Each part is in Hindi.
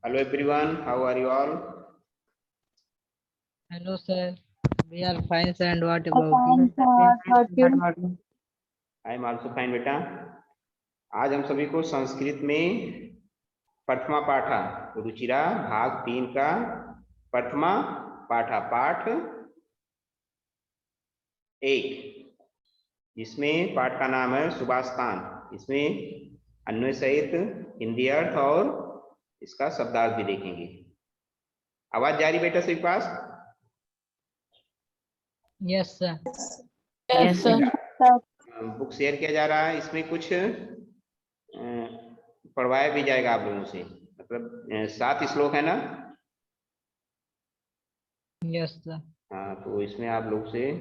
Hello everyone, how are you all? Hello, sir. We are fine, sir. And what Fine, about you? sir. What about you? I am also fine बेटा। आज हम सभी को संस्कृत में प्रथमा पाठा रुचिरा भाग 3 का प्रथमा पाठा पाठ 1, जिसमें पाठ का नाम है सुभाषतान। इसमें अन्वय सहित हिंदी अर्थ और इसका शब्दार्थ भी देखेंगे। आवाज जारी बेटा सभी पास? Yes, sir. Yes, sir. Book share किया जा रहा है। इसमें कुछ पढ़वाया भी जाएगा आप लोगों से, मतलब 7 श्लोक है ना? Yes, sir. हाँ, तो इसमें आप लोग से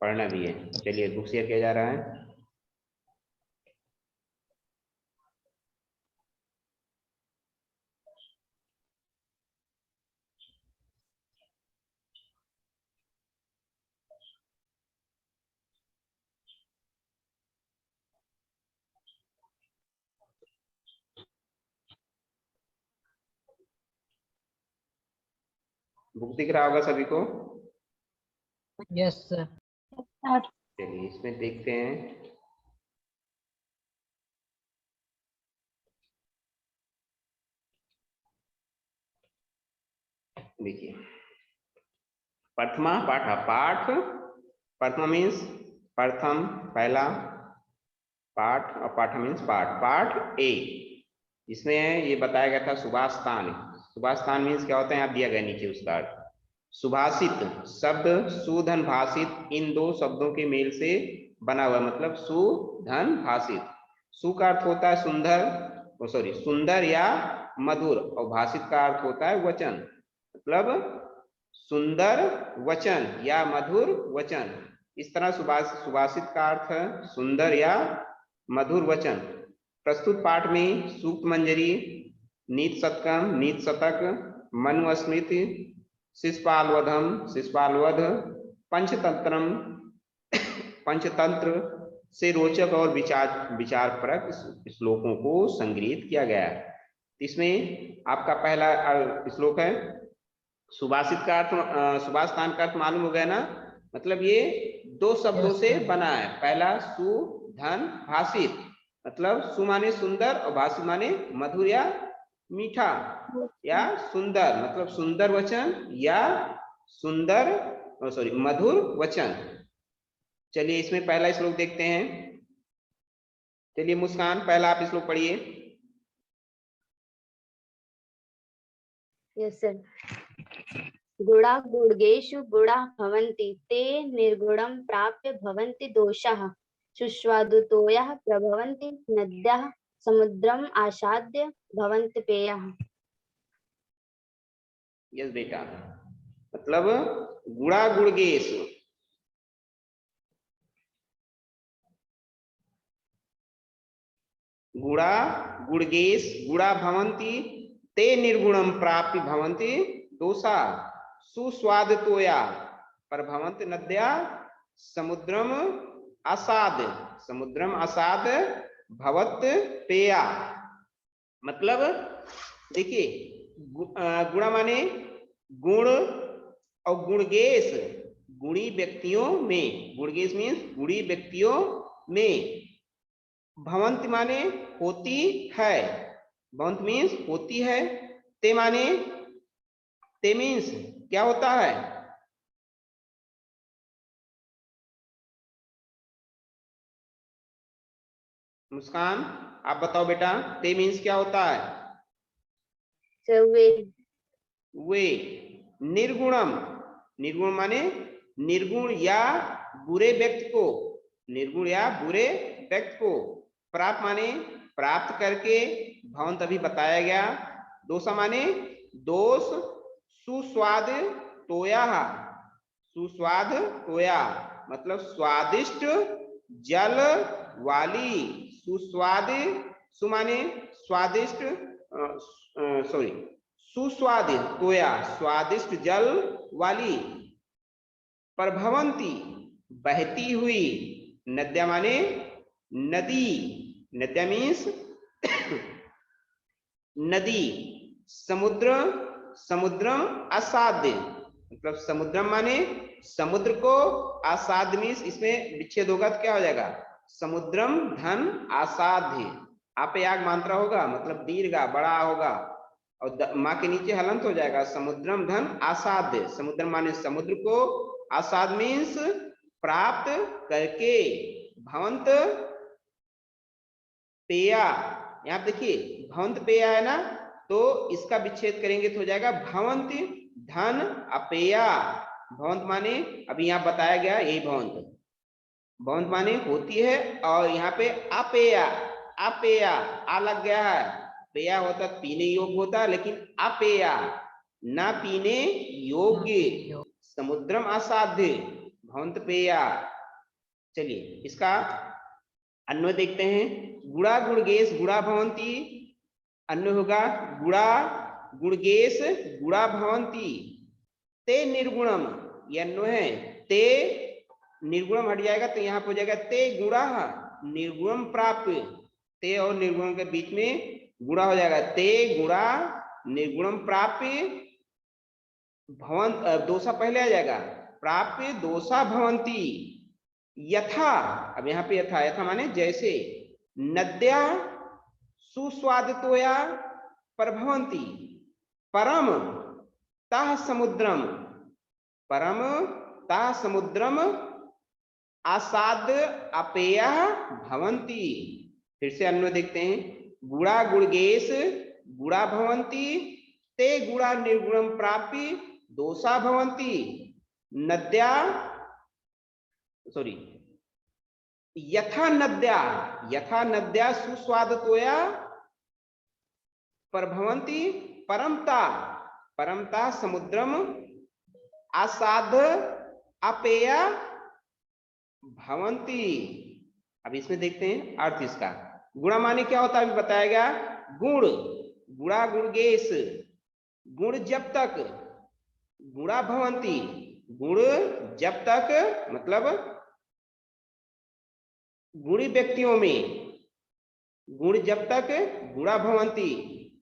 पढ़ना भी है। चलिए बुक शेयर किया जा रहा है। बुक दिख रहा होगा सभी को? Yes, sir. चलिए इसमें देखते हैं। देखिए, प्रथमा पाठा पाठ, प्रथमा मीन्स प्रथम, पहला, पाठ और पाठा मीन्स पाठ। पाठ ए, इसमें ये बताया गया था सुभाषतान। सुभाषतान मीन्स क्या होता है, यहाँ दिया गया नीचे उसका अर्थ। सुभाषित शब्द सुधन भाषित, इन दो शब्दों के मेल से बना हुआ, मतलब सुधन भाषित। सु का अर्थ होता है सुंदर, सुंदर या मधुर, और भाषित का अर्थ होता है वचन, मतलब सुंदर वचन या मधुर वचन। इस तरह सुभाषित का अर्थ है सुंदर या मधुर वचन। प्रस्तुत पाठ में सूक्त मंजरी, नीत शतकम, नीत शतक, मनुस्मृति, शिष्पालवधम, शिष्पालवध, पंचतंत्रम, पंचतंत्र से रोचक और विचारपरक श्लोकों को संग्रहित किया गया है। इसमें आपका पहला श्लोक है सुभाषित का अर्थ, सुभाषतान का अर्थ मालूम हो गया ना, मतलब ये 2 शब्दों से बना है। पहला सु धन भाषित, मतलब सु माने सुंदर और भाषित माने मधुर या मीठा या सुंदर, मतलब सुंदर वचन या सुंदर मधुर वचन। चलिए इसमें पहला श्लोक देखते हैं। चलिए मुस्कान, पहला आप श्लोक पढ़िए। Yes, sir. गुणा गुणगेषु गुणा भवन्ति ते निर्गुणं प्राप्य भवन्ति दोषाः शुष्वादुतोयाः प्रभवन्ति नद्याः समुद्रम् आसाद्य भवन्ति पेयाः। यस बेटा, मतलब गुणा गुणगेश, गुणा गुणगेश गुणा भवन्ति ते निर्गुणम प्राप्य भवन्ति दोषा सुस्वादतोया प्रभवन्ति नद्या समुद्रम असाद भवत पेया। मतलब देखिए, गुणा माने गुण और गुणगेश गुणी व्यक्तियों में, गुणगेश मीन्स गुणी व्यक्तियों में, भवंत माने होती है, भवंत मीन्स होती है, ते माने ते मीन्स क्या होता है, मुस्कान आप बताओ बेटा, ते मीन्स क्या होता है? वे। निर्गुणम, निर्गुण माने निर्गुण या बुरे व्यक्ति को, निर्गुण या बुरे व्यक्ति को, प्राप्त माने प्राप्त करके, भवंत अभी बताया गया, दोषा माने दोष, सुस्वाद तोया, सुस्वाद तोया मतलब स्वादिष्ट जल वाली, सुस्वाद, सु माने स्वादिष्ट, सुस्वादित तोया स्वादिष्ट जल वाली, प्रभवंती बहती हुई, नद्या माने नदी, नद्या मीन्स नदी, समुद्र, समुद्रम असाध्य, मतलब समुद्रम माने समुद्र को, असाध्य मीन्स इसमें विच्छेद होगा तो क्या हो जाएगा, समुद्रम धन असाध्य, आप याग मात्रा होगा मतलब दीर्घ बड़ा होगा और माँ के नीचे हलंत हो जाएगा, समुद्रम धन असाध्य, समुद्र माने समुद्र को, असाध्य मीन्स प्राप्त करके, भवंत पेया, यहाँ देखिए भवंत पेया है ना, तो इसका विच्छेद करेंगे तो हो जाएगा भवंत धन अपेया, भवंत माने अभी यहाँ बताया गया यही भवंत, भवंत माने होती है और यहाँ पे अपेया, अपेया आ लग गया है, पेया होता पीने योग्य होता, लेकिन अपेया ना पीने योग्य, समुद्रम असाध्य भवंत पेया। चलिए इसका अन्वय देखते हैं, गुड़ा गुड़गेश गुड़ा भवंती, अन्वय होगा गुड़ा गुड़गेश गुड़ा भवंती, ते निर्गुणम, ये अन्वय है, ते निर्गुणम हट जाएगा तो यहाँ पर हो जाएगा ते गुड़ा निर्गुणम प्राप्त, ते और निर्गुणम के बीच में गुड़ा हो जाएगा, ते गुड़ा निर्गुणम प्राप्त भवंत, दोषा पहले आ जाएगा, प्राप्त दोषा भवंती, यथा, अब यहाँ पे यथा, यथा माने जैसे, नद्या सुस्वादितोया प्रभवंती, परम तः समुद्रम, परम तः समुद्रम आसाद अपेय भवंती। फिर से अन्वय देखते हैं, गुड़ा गुड़गेश गुड़ा भवंती, ते गुड़ा निर्गुणम प्राप्ति दोषा भवंती, नद्या सॉरी यथा नद्या, यथा नद्या सुस्वादतोया प्रभवंती, परमता, परमता समुद्रम आसाद अपेय भवंती। अब इसमें देखते हैं अर्थ इसका, गुणा माने क्या होता है अभी बताया गया, गुण, गुड़ा गुड़गेश, गुण जब तक, गुड़ा भवंती, गुण जब तक मतलब गुणी व्यक्तियों में, गुण जब तक गुड़ा भवंती,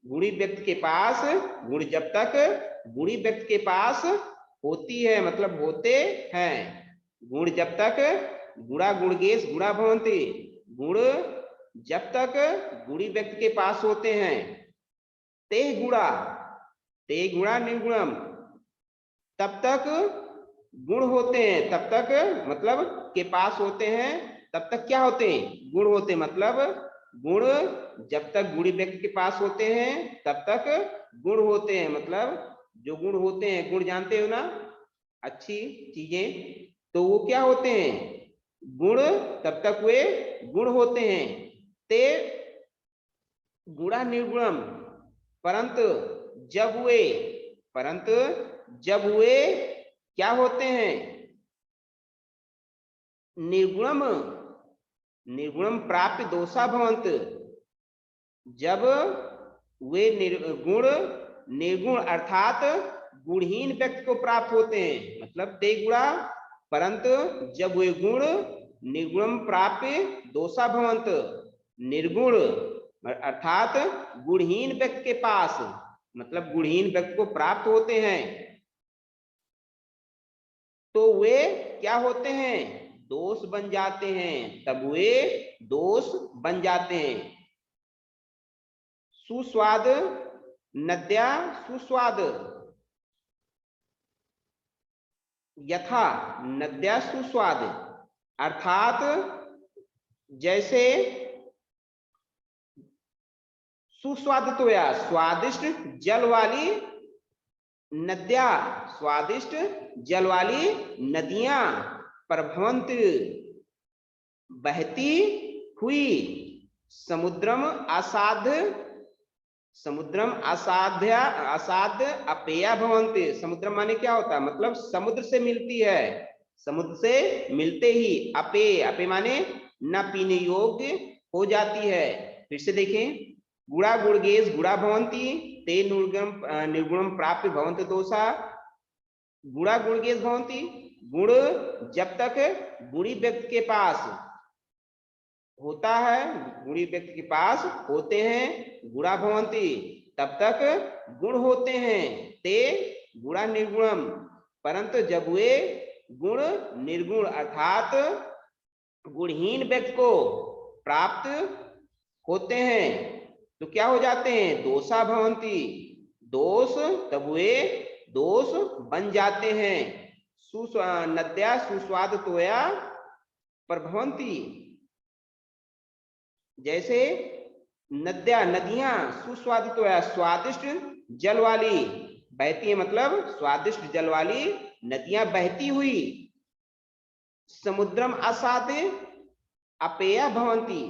गुणी व्यक्ति के पास, गुण जब तक गुणी व्यक्ति के पास होती है मतलब होते हैं, गुण जब तक गुड़ा गुड़गेश गुड़ा भवंती, गुण जब तक गुणी व्यक्ति के पास होते हैं, ते गुड़ा, ते गुड़ा निर्गुणम, तब तक गुण होते हैं, तब तक मतलब के पास होते हैं, तब तक क्या होते हैं, गुण होते हैं, मतलब गुण जब तक गुणी व्यक्ति के पास होते हैं तब तक गुण होते हैं, मतलब जो गुण होते हैं, गुण जानते हो ना अच्छी चीजें, तो वो क्या होते हैं, गुण, तब तक वे गुण होते हैं, ते गुणा निर्गुणम, परंतु जब वे, परंतु जब वे क्या होते हैं, निर्गुणम, निर्गुणम प्राप्त दोषा भवंत, जब वे गुण निर्गुण अर्थात गुणहीन व्यक्ति को प्राप्त होते हैं, मतलब ते गुणा, परंतु जब वे गुण निर्गुणम प्राप्त दोषा भवंत, निर्गुण अर्थात गुणहीन व्यक्ति के पास, मतलब गुणहीन व्यक्ति को प्राप्त होते हैं, तो वे क्या होते हैं, दोष बन जाते हैं, तब वे दोष बन जाते हैं। सुस्वाद, नद्या सुस्वाद, यथा नद्या सुस्वाद, अर्थात जैसे सुस्वाद तो या स्वादिष्ट जल वाली नद्या, स्वादिष्ट जल वाली नदियां, प्रभवंत बहती हुई, समुद्रम असाध्य, समुद्रम असाध्य, असाध्य अपेया भवंत, समुद्र माने क्या होता है, मतलब समुद्र से मिलती है, समुद्र से मिलते ही अपेय, अपेय माने न पीने योग्य हो जाती है। फिर से देखें, गुड़ा गुड़गेश गुड़ा भवंती, ते निर्गुणम प्राप्त भवंत दोषा, गुड़ा गुड़गेश भवंती, गुण जब तक गुणी व्यक्ति के पास होता है, गुणी व्यक्ति के पास होते हैं, गुड़ा भवंती, तब तक गुण होते हैं, ते गुणा निर्गुणम, परंतु जब वे गुण निर्गुण अर्थात गुणहीन व्यक्ति को प्राप्त होते हैं तो क्या हो जाते हैं, दोषा भवंती, दोष, तब वे दोष बन जाते हैं। नद्या सुस्वाद तोया प्रभवंती, जैसे नद्या नदियां सुस्वाद तोया स्वादिष्ट जल वाली बहती है, मतलब स्वादिष्ट जल वाली नदियां बहती हुई, समुद्रम असादे अपेया भवंती,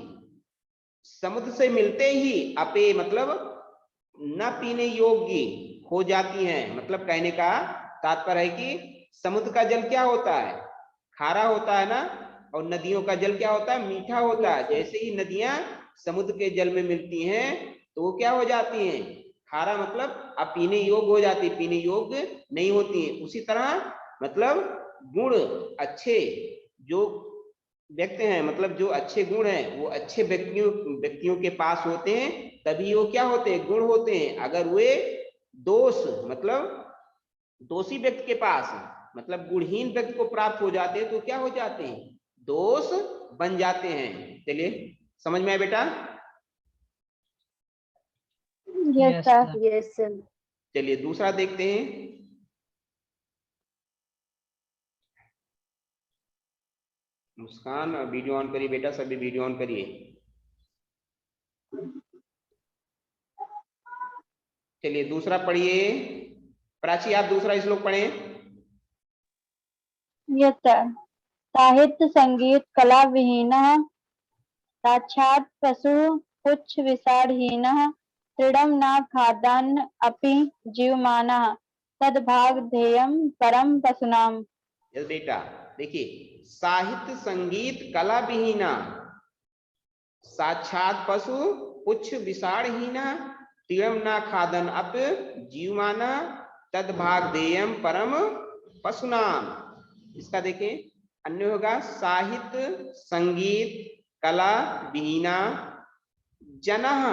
समुद्र से मिलते ही अपेय मतलब न पीने योग्य हो जाती हैं। मतलब कहने का तात्पर्य है कि समुद्र का जल क्या होता है, खारा होता है ना, और नदियों का जल क्या होता है, मीठा होता है। जैसे ही नदियां समुद्र के जल में मिलती हैं तो वो क्या हो जाती हैं, खारा, मतलब अब पीने योग्य हो जाती है, पीने योग्य नहीं होती है। उसी तरह मतलब गुण अच्छे जो व्यक्ति हैं, मतलब जो अच्छे गुण हैं वो अच्छे व्यक्तियों के पास होते हैं, तभी वो क्या होते हैं, गुण होते हैं। अगर वे दोष मतलब दोषी व्यक्ति के पास मतलब गुणहीन व्यक्ति को प्राप्त हो जाते हैं तो क्या हो जाते हैं, दोष बन जाते हैं। चलिए समझ में आया बेटा? Yes Yes, sir, sir. Yes sir. चलिए दूसरा देखते हैं। मुस्कान वीडियो ऑन करिए बेटा, सभी वीडियो ऑन करिए। चलिए दूसरा पढ़िए, प्राची आप दूसरा श्लोक पढ़ें। Yes sir. साहित्य संगीत कला विहीन साक्षात् पशु पुच्छ विसारहीनः तृणं न खादन् अपि जीवमानः तद्भाग ध्येयं परम पशूनाम्। यस बेटा, देखिए साहित्य संगीत कला विहीना साक्षात पशु पुच्छ विसारहीना तीरम ना खादन अप जीवमाना तद्भाग देयम परम पशुनाम। इसका देखें अन्य होगा, साहित्य संगीत कला विहीना जनः,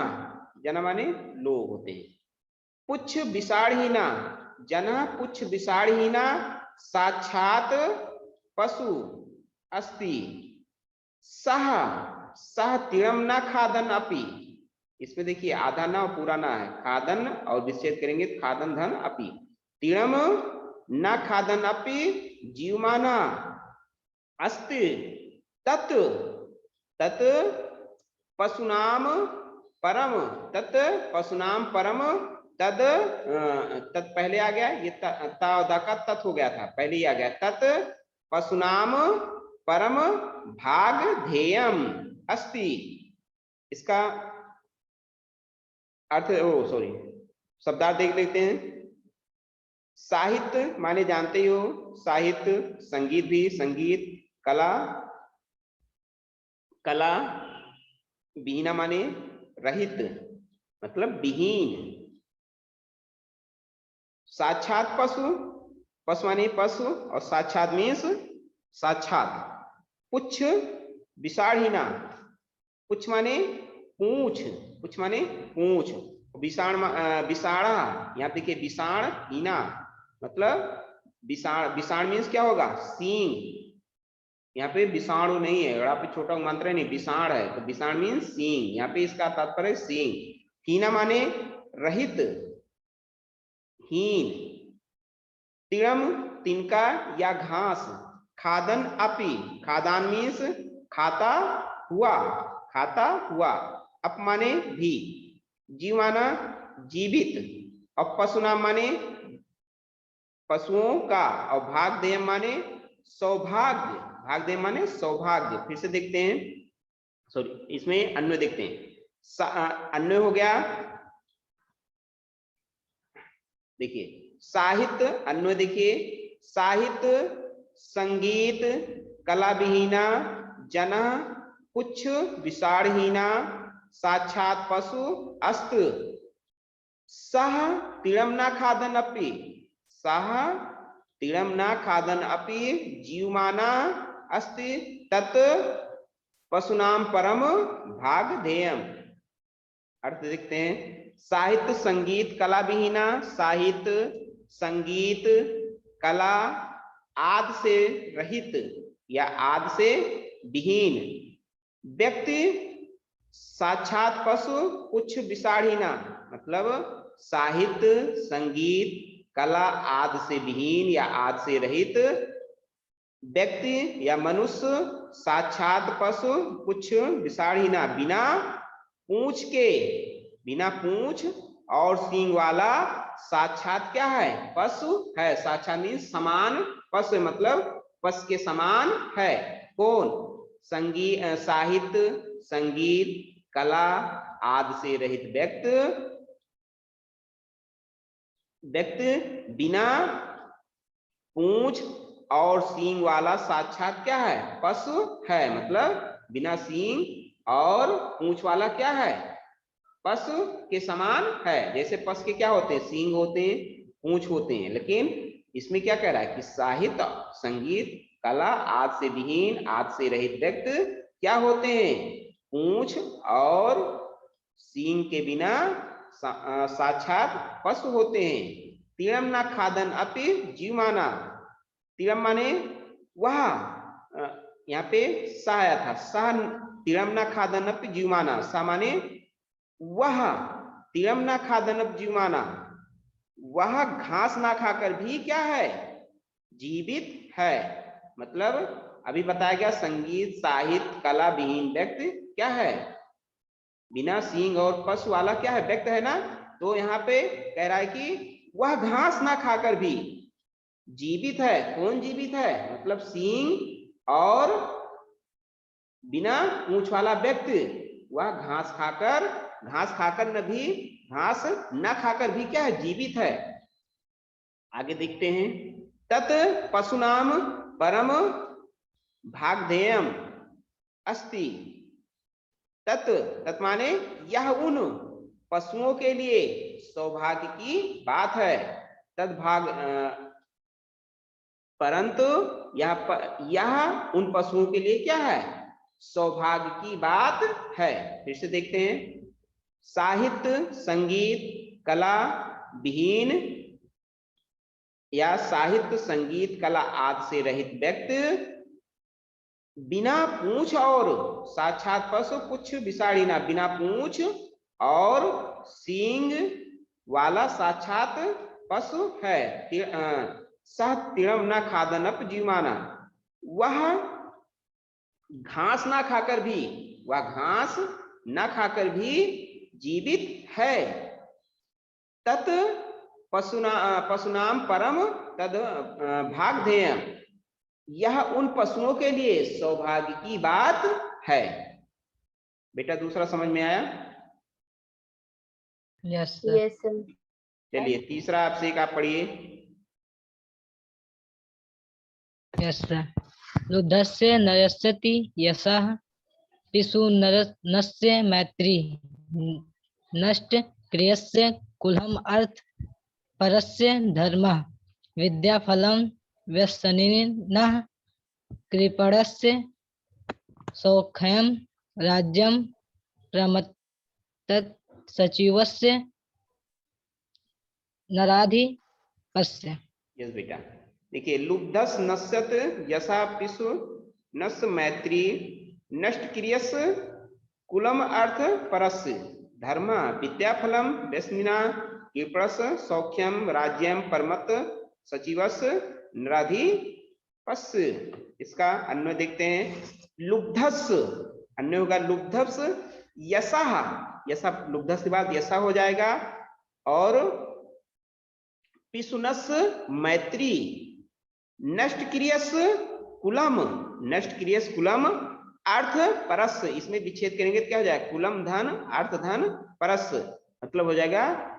जन माने लोग होते हैं, पुच्छ विसारहीना, जनः पुच्छ विसारहीना साक्षात पशु अस्ति सह सह तीरम न खादन अपि। इसमें देखिए आधा ना और पूरा ना है, खादन और विच्छेद करेंगे खादन धन अपि, तीरम न खादन अपि जीवमाना अस्ति तत् तत् पशुनाम परम, तत् पशुनाम परम, तद तत् पहले आ गया, ये ता का तत् हो गया था, पहले ही आ गया, तत् पशुनाम परम भाग ध्येयम अस्ति। इसका अर्थ सॉरी शब्दार्थ देख लेते हैं। साहित्य माने जानते ही हो, साहित्य, संगीत भी संगीत, कला कला, विहीना माने रहित मतलब विहीन, साक्षात पशु, पशु माने पशु और साक्षात मीन्स साक्षात, पुच्छ विसारहीना, पुच्छ माने पूंछ, पुच्छ माने पूंछ, विसाण विसाड़ा, यहाँ देखिए विसाण हीना मतलब विसाण, विसाण मीन्स क्या होगा, सींग, यहाँ पे विषाणु नहीं है, यहाँ पे छोटा मंत्र नहीं, विषाण है, तो विषाण मीन्स सींग, यहाँ पे इसका तात्पर्य सींग। हीना माने रहित हीन, तिड़म तिनका या घास, खादन अपि, खादान मीन्स खाता हुआ, खाता हुआ, अप माने भी, जीव माना जीवित, और पशुनाम माने पशुओं का, और भाग देय माने सौभाग्य, भाग देय माने सौभाग्य। फिर से देखते हैं, सॉरी इसमें अन्वय देखते हैं। अन्वय हो गया, देखिए साहित्य अन्वय देखिए, साहित्य संगीत कला विहीना जना पुच्छ विसारहीना साक्षात पशु अस्त सह तिड़म ना खादन अपि, सह तिड़म ना खादन अपि जीवमाना अस्ति तत् पशुनाम परम भाग ध्येयम। अर्थ देखते हैं। साहित्य संगीत कला विहीना, साहित्य संगीत कला आदि से रहित या आदि से विहीन व्यक्ति साक्षात पशु कुछ विषाणहीना, मतलब साहित्य संगीत कला आदि से विहीन या आदि से रहित व्यक्ति या मनुष्य साक्षात पशु कुछ विषाणहीना, बिना पूंछ के, बिना पूंछ और सींग वाला साक्षात क्या है, पशु है। साक्षात मीन्स समान, पशु मतलब पशु के समान है। कौन? संगीत साहित्य संगीत कला आदि से रहित व्यक्ति बिना पूंछ और सींग वाला साक्षात क्या है, पशु है। मतलब बिना सींग और पूंछ वाला क्या है, पशु के समान है। जैसे पशु के क्या होते हैं, सींग होते हैं, पूंछ होते हैं, लेकिन इसमें क्या कह रहा है कि साहित्य संगीत कला आदि से विहीन आदि से रहित व्यक्ति क्या होते हैं, पूंछ और सींग के बिना साक्षात पशु होते हैं। तीरम न खादन अपि जीवमाना, तीरम माने वह, यहाँ पे सा आया था, सा तीरम न खादन अपि जीवमाना, सा माने वह, तीरम न खादन अपि जीवमाना, वह घास ना खाकर भी क्या है, जीवित है। मतलब अभी बताया गया संगीत साहित्य कला विहीन व्यक्ति क्या है, बिना सींग और पशु वाला क्या है, व्यक्ति है ना। तो यहाँ पे कह रहा है कि वह घास ना खाकर भी जीवित है। कौन जीवित है, मतलब सींग और बिना पूंछ वाला व्यक्ति, वह घास खाकर न भी, घास न खाकर भी क्या है, जीवित है। आगे देखते हैं। तत् पशुनाम परम भागधेयम अस्ति, तत् माने यह उन पशुओं के लिए सौभाग्य की बात है। तद्भाग परंतु यह उन पशुओं के लिए क्या है, सौभाग्य की बात है। फिर से देखते हैं। साहित्य संगीत कला विहीन या साहित्य संगीत कला आदि से रहित व्यक्ति बिना पूंछ और साक्षात पशु कुछ विषाणीना, बिना पूंछ और सींग वाला साक्षात पशु है। सह तीरम न खादनप जीवमाना, वह घास ना खाकर भी, वह घास न खाकर भी जीवित है। तत् पशुनाम परम तद भागधेय, यह उन पशुओं के लिए सौभाग्य की बात है। बेटा दूसरा समझ में आया? Yes sir. Yes sir. चलिए तीसरा आपसे एक आप पढ़िए। Yes sir. लुब्धस्य नरस्यति यशः पिशु नस्य मैत्री, नष्ट क्रियस्य कुलम अर्थ परस्य धर्मः, विद्याफलं व्यसनिनः, कृपणस्य सौख्यं राज्यं प्रमत्तत् सचिवस्य नराधिपस्य। यस बेटा, देखिए लुब्धस नश्यत यशा पिशु नस् मैत्री, नष्ट क्रियस कुलम अर्थ परस्य धर्म, विद्याफलम व्यसनिना, कृपणस सौख्यम राज्यम परमत सचिवस नराधिपस्य। इसका अन्वय देखते हैं। लुब्धस अन्वय होगा लुब्धस यशा, यशा लुब्धस के बाद यशा हो जाएगा, और पिशुनस मैत्री, नष्ट क्रियस कुलम, नष्ट क्रियस कुलम अर्थ परस, इसमें विच्छेद करेंगे तो क्या हो जाएगा, कुलम धन अर्थ धन परस, मतलब हो जाएगा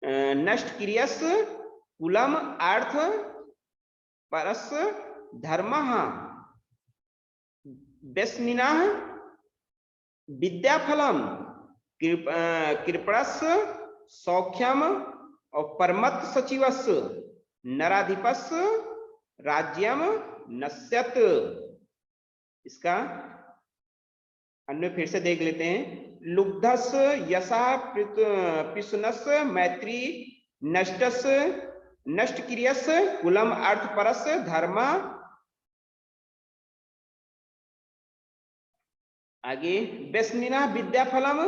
नष्ट क्रियस कुलम अर्थ परस धर्म, व्यसनिना विद्याफलम कृपणस सौख्यम और परमत सचिवस नराधिपस राज्यम नश्यत। इसका अन्य फिर से देख लेते हैं। लुब्धस यशः पिशुनस मैत्री नष्टस नष्ट क्रियस कुलम अर्थपरस धर्म। आगे व्यसनिना विद्याफलम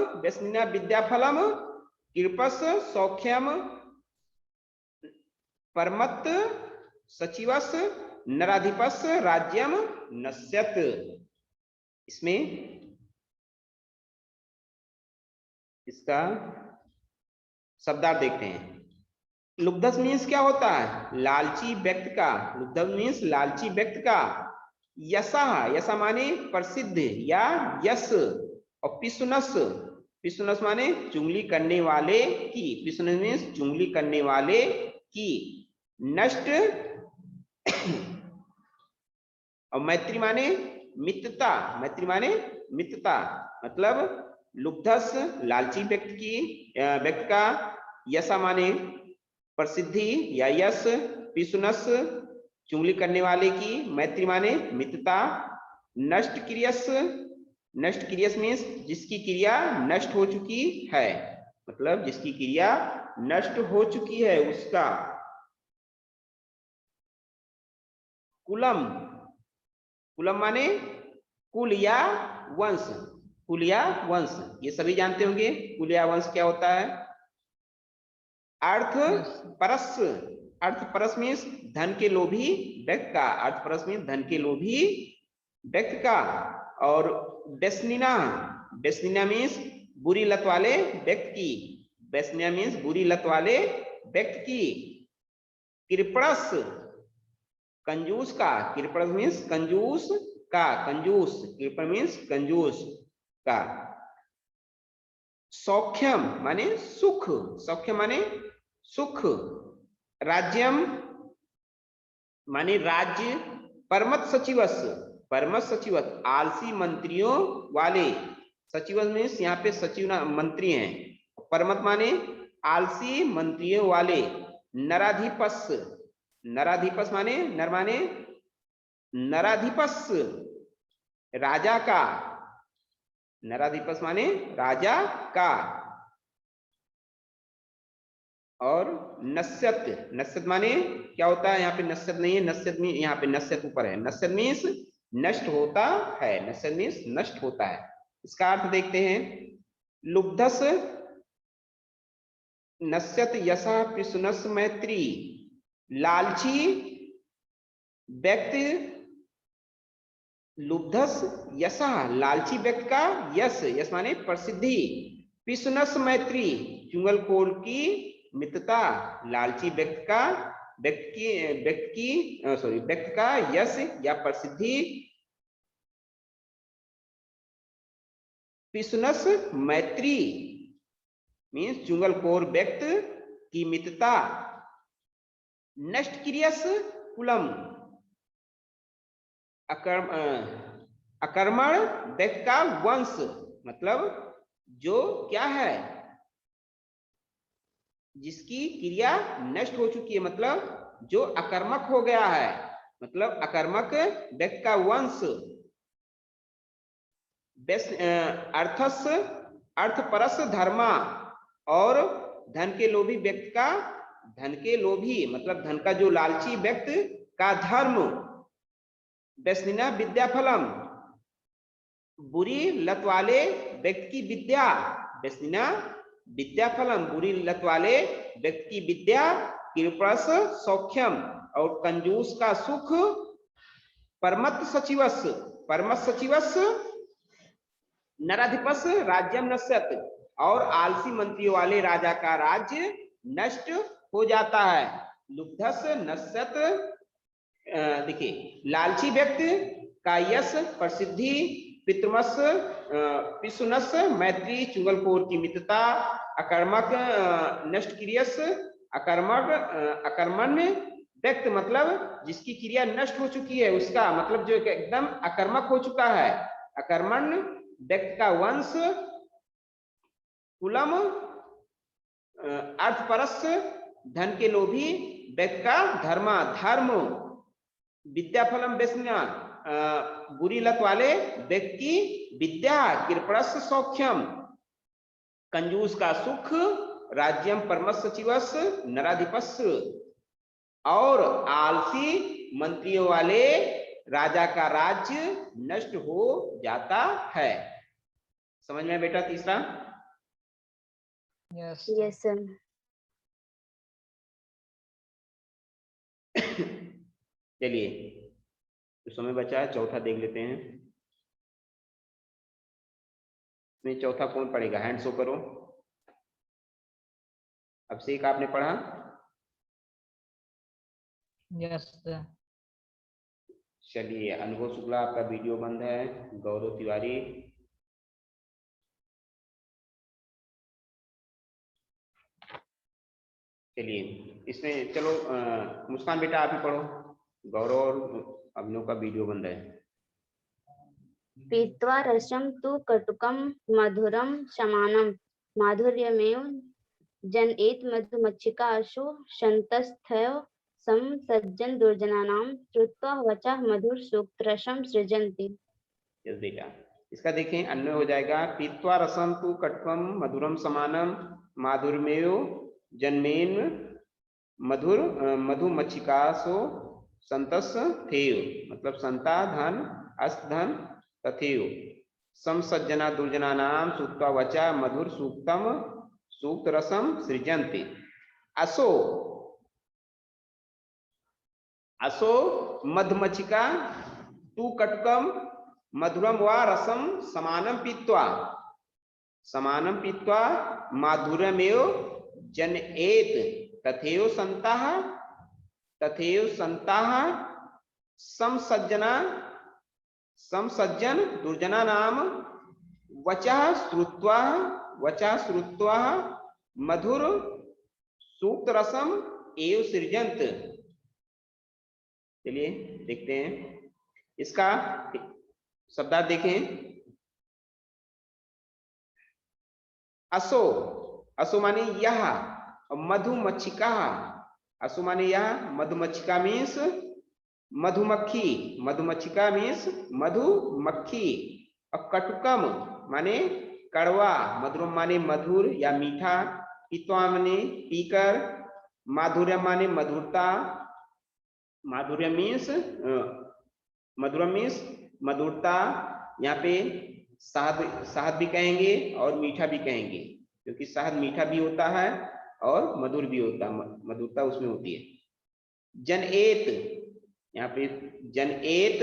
कृपस सौख्यम परमत सचिवस नराधिपस राज्यम नश्यत। इसमें इसका शब्दार्थ देखते हैं। लुब्धस मीन्स क्या होता है? लालची व्यक्ति का। लुब्धस मीन्स लालची व्यक्ति का। यशा माने प्रसिद्ध या यश। और पिसुनस माने चुंगली करने वाले की। पिसुनस मीन्स चुंगली करने वाले की। नष्ट और मैत्री माने मित्रता। मतलब लुब्धस लालची व्यक्ति का। यशा माने प्रसिद्धि या यश। पिसुनस चुंगली करने वाले की। मैत्री माने मित्रता। नष्ट क्रियस मीन्स जिसकी क्रिया नष्ट हो चुकी है। मतलब जिसकी क्रिया नष्ट हो चुकी है उसका। कुलम माने कुल या वंश। ये सभी जानते होंगे कुल या वंश क्या होता है। अर्थपरस मीन्स धन के लोभी व्यक्ति का। अर्थपरस मीन्स धन के लोभी व्यक्ति का। और व्यसनिना मीन्स बुरी लत वाले व्यक्ति की। व्यसनिना मीन्स बुरी लत वाले व्यक्ति की। कृपणस कंजूस का। कृपणस मीन्स कंजूस का। कृपण मीन्स कंजूस का। सौख्यम माने सुख। राज्यम माने राज्य। परमत सचिवस आलसी मंत्रियों वाले। सचिवस मीन्स यहाँ पे सचिव मंत्री हैं। परमत माने आलसी मंत्रियों वाले। नराधिपस माने नर माने नराधिपस राजा का। नराधिपस माने राजा का। और नश्यत माने क्या होता है? यहाँ पे नश्यत नहीं है। नश्यत में यहाँ पे नश्यत ऊपर है। नश्यत मीन्स नष्ट होता है। नश्यत मीन्स नष्ट होता है। इसका अर्थ देखते हैं। लुब्धस नश्यत यशः पिशुनस मैत्री। लालची व्यक्ति लुब्धस यशः लालची व्यक्ति का यश माने प्रसिद्धि। पिशुनस मैत्री चुंगलखोर की मित्रता। लालची व्यक्ति का यश या प्रसिद्धि। पिशुनस मैत्री मीन्स चुंगलखोर व्यक्ति की मित्रता। नष्ट क्रियस कुलम अकर्मण व्यक्ति का वंश। मतलब जो क्या है? जिसकी क्रिया नष्ट हो चुकी है। मतलब जो अकर्मक हो गया है। मतलब अकर्मक व्यक्ति का वंश। अर्थपरस धर्मा और धन के लोभी व्यक्ति का। धन के लोभी मतलब धन का जो लालची व्यक्ति का धर्म। व्यसनिना विद्याफलम बुरी लत वाले व्यक्ति की विद्या। व्यसनिना विद्याफलम बुरी लत वाले व्यक्ति की विद्या। कृपणस सौख्यम और कंजूस का सुख। परमत सचिवस नराधिपस राज्यम नश्यत और आलसी मंत्रियों वाले राजा का राज्य नष्ट हो जाता है। लुब्धस नश्यत देखिए लालची व्यक्ति का यश प्रसिद्धि। पिशुनस मैत्री चुंगलखोर की मित्रता। अकर्मक नष्ट क्रियस अकर्मण्य व्यक्ति मतलब जिसकी क्रिया नष्ट हो चुकी है उसका। मतलब जो एकदम अकर्मक हो चुका है। अकर्मण्य व्यक्ति का वंश। कुलम अर्थपरस धन के लोभी व्यक्ति का धर्म। विद्याफलम व्यसनिना बुरी लत वाले व्यक्ति की विद्या। कृपणस सौख्यम कंजूस का सुख, राज्यम परमस्य सचिवस नराधिपस्य, और आलसी मंत्रियों वाले राजा का राज्य नष्ट हो जाता है। समझ में बेटा तीसरा? Yes yes sir. चलिए तो समय बचा है, चौथा देख लेते हैं। इसमें चौथा कौन पढ़ेगा? हैंड शो करो। अभिषेक आपने पढ़ा? Yes sir. चलिए, अनुभव शुक्ला आपका वीडियो बंद है। गौरव तिवारी, चलिए इसमें चलो मुस्कान बेटा आप ही पढ़ो। गौरव और अभिनव का वीडियो बंद है। पीत्वा रसम तु कटुकम मधुरम समानम माधुर्यमेव जनएत मधुमक्षिकासु शन्तस्थयो सज्जन दुर्जनानां श्रुत्वा वचः मधुर सूक्तरसं सृजन्ति। यस बेटा, इसका देखें अन्वय हो जाएगा। पीत्वा रसम तु कटुकम मधुरम समानम माधुर्यमेव जन्मेन मधुमक्षिकासु संतस थेय, मतलब संता धन अस्त धन तथेय समसज्जना दुर्जना नाम सूक्त्वा वचा मधुर सूक्तम सूक्त रसम सृजन्ति। असो असो मधुमक्षिका तु कटुकम मधुरम व रसम समानम पीत्वा माधुर्यमेव जनएत तथेव संताः समसज्जन दुर्जना नाम वचः श्रुत्वा मधुर सूक्त रसम एव सृजन्त। चलिए देखते हैं इसका शब्दार्थ देखें। असो, असो माने यह, मधुमक्षिका, असो माने यह, मधुमक्षिका मीन्स मधुमक्खी, मधुमक्षिका मीन्स मधुमक्खी, और कटुकम माने कड़वा, मधुरम माने मधुर या मीठा, पीत्वा माने पीकर, माधुर्य माने मधुरता, माधुर्य मीन्स मधुरता, यहाँ पे शहद भी कहेंगे और मीठा भी कहेंगे, क्योंकि शहद मीठा भी होता है और मधुर भी होता है, मधुरता उसमें होती है। जनएत, यहाँ पे जनएत,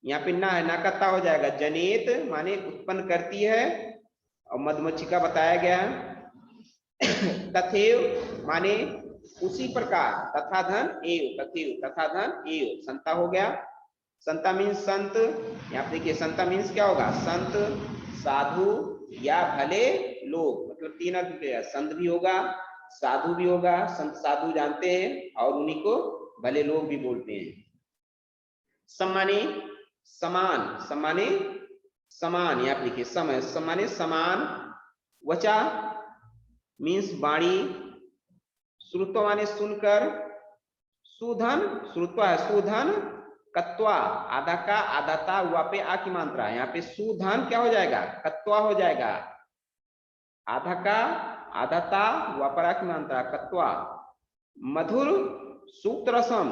यहाँ पे ना है, ना का ता हो जाएगा। जनेत माने उत्पन्न करती है, और मधुमक्षिका बताया गया। तथेव माने उसी प्रकार, तथा धन एव, तथेव तथा धन एव, संता हो गया। संता मीन्स संत, यहाँ देखिए संता मीन्स क्या होगा? संत, साधु या भले लोग, मतलब तीन अर्थ है, संत भी होगा, साधु भी होगा। संत साधु जानते हैं और उन्हीं को भले लोग भी बोलते हैं। सम्माने समान, सम्माने समान, यहाँ देखिए सम, सम्माने समान, वचा मीन्स वाणी, श्रुत्व माने सुनकर, सुधन, श्रुत्व है सुधन, कत्वा आधा का आधाता हुआ पे आ की मात्रा, यहाँ पे सुधन क्या हो जाएगा? कत्वा हो जाएगा। आधा का आधाता हुआ पर आ की मात्रा कत्वा। मधुर सूक्त रसम,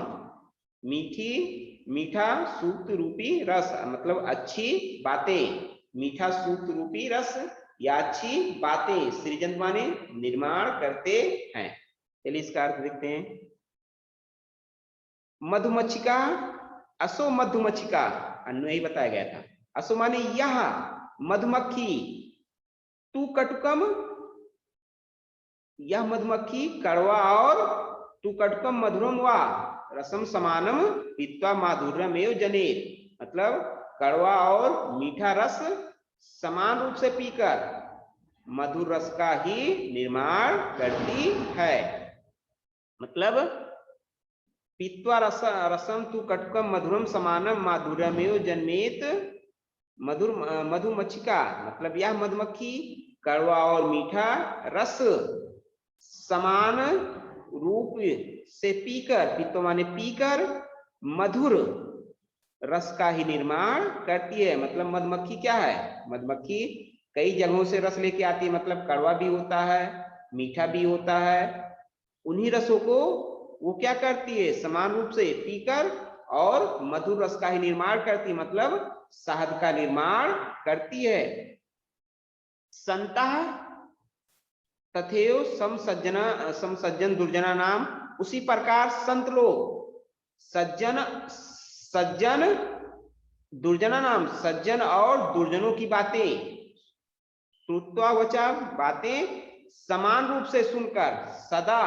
मीठी मीठा सूक्त रूपी रस, मतलब अच्छी बातें, मीठा सूक्त रूपी रस या अच्छी बातें, सृजन माने निर्माण करते हैं। चलिए इसका अर्थ देखते हैं। मधुमक्षिका, असो मधुमक्षिका, अन्वय बताया गया था। असो माने यह मधुमक्खी, तू कटुकम, यह मधुमक्खी कड़वा, और तू कटुकम मधुरम वा रसम समानम पीत्वा माधुर्यमेव जनेत, मतलब कड़वा और मीठा रस समान रूप से पीकर मधुर रस का ही निर्माण करती है। मतलब पीत्वा रसम तु कटुकम मधुरम समानम माधुर्यमेव जन्मेत मधुमक्षिका, मतलब यह मधुमक्खी कड़वा और मीठा रस समान रूप से पीकर, पीत्वा माने पीकर, मधुर रस का ही निर्माण करती है। मतलब मधुमक्खी क्या है? मधुमक्खी कई जगहों से रस लेके आती है, मतलब कड़वा भी होता है, मीठा भी होता है। उन्हीं रसों को वो क्या करती है, समान रूप से पीकर और मधुर रस का ही निर्माण करती है, मतलब शहद का निर्माण करती है। संतः तथैव समसज्जन दुर्जना नाम, उसी प्रकार संत लोग सज्जन दुर्जना नाम, सज्जन और दुर्जनों की बातें, श्रुत्वा वचा, बातें समान रूप से सुनकर, सदा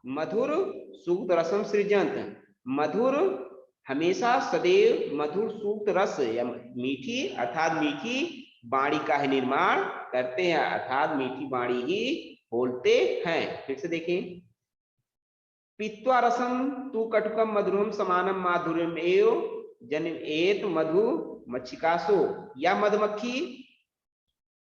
मधुर सूक्त रसम सृजंत, मधुर हमेशा सदैव मधुर सूक्त रस या मीठी अर्थात मीठी वाणी का ही निर्माण करते हैं, अर्थात मीठी वाणी ही बोलते हैं। फिर से देखें, पीत्वा रसम तु कटुकम मधुरम समानम माधुर्यम एव जनित मधु मच्छिकासो, या मधुमक्खी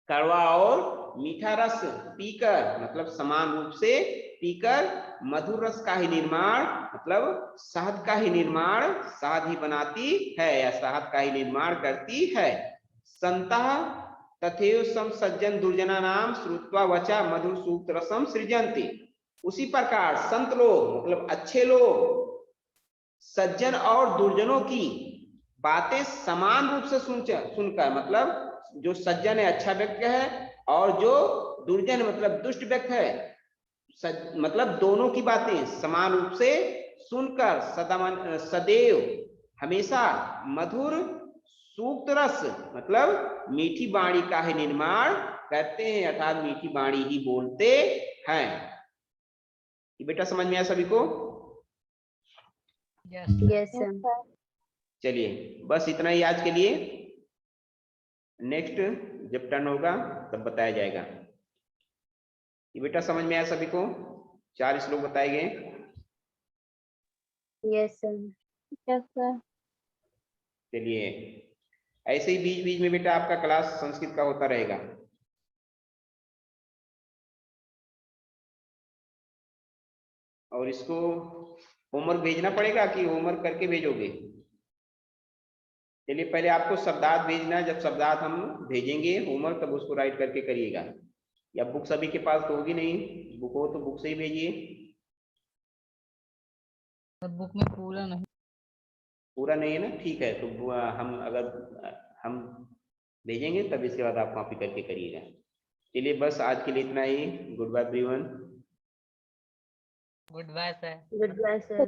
कड़वा और मीठा रस पीकर, मतलब समान रूप से पीकर मधुर रस का ही निर्माण, मतलब शहद का ही निर्माण, शहद ही बनाती है या शहद का ही निर्माण करती है। संतः तथैव समसज्जन दुर्जना नाम श्रुत्वा वचा मधुर सूक्त रसम सृजन्ति, उसी प्रकार संत लोग मतलब अच्छे लोग सज्जन और दुर्जनों की बातें समान रूप से सुनकर, मतलब जो सज्जन है अच्छा व्यक्ति है और जो दुर्जन मतलब दुष्ट व्यक्ति है, मतलब दोनों की बातें समान रूप से सुनकर सदैव हमेशा मधुर सूक्त रस मतलब मीठी वाणी का ही निर्माण करते हैं, अर्थात मीठी वाणी ही बोलते हैं। ये बेटा समझ में आया सभी को? Yes, sir. Yes, sir. चलिए बस इतना ही आज के लिए, नेक्स्ट जब टर्न होगा तब बताया जाएगा। ये बेटा समझ में आया सभी को? 4 श्लोक बताए गए। Yes, sir. Yes, sir. चलिए ऐसे ही बीच बीच में बेटा आपका क्लास संस्कृत का होता रहेगा। और इसको होमवर्क भेजना पड़ेगा कि होमवर्क करके भेजोगे? चलिए पहले आपको शब्दार्थ भेजना है, जब शब्दार्थ हम भेजेंगे होमवर्क तब उसको राइट करके करिएगा। या बुक सभी के पास तो होगी नहीं, बुक हो तो बुक से ही भेजिए। बुक में पूरा नहीं, पूरा नहीं है ना, ठीक है, तो हम अगर हम भेजेंगे तब इसके बाद आप कॉपी करके करिएगा। चलिए बस आज के लिए इतना ही। Good bye everyone. Good bye sir. Goodbye, sir.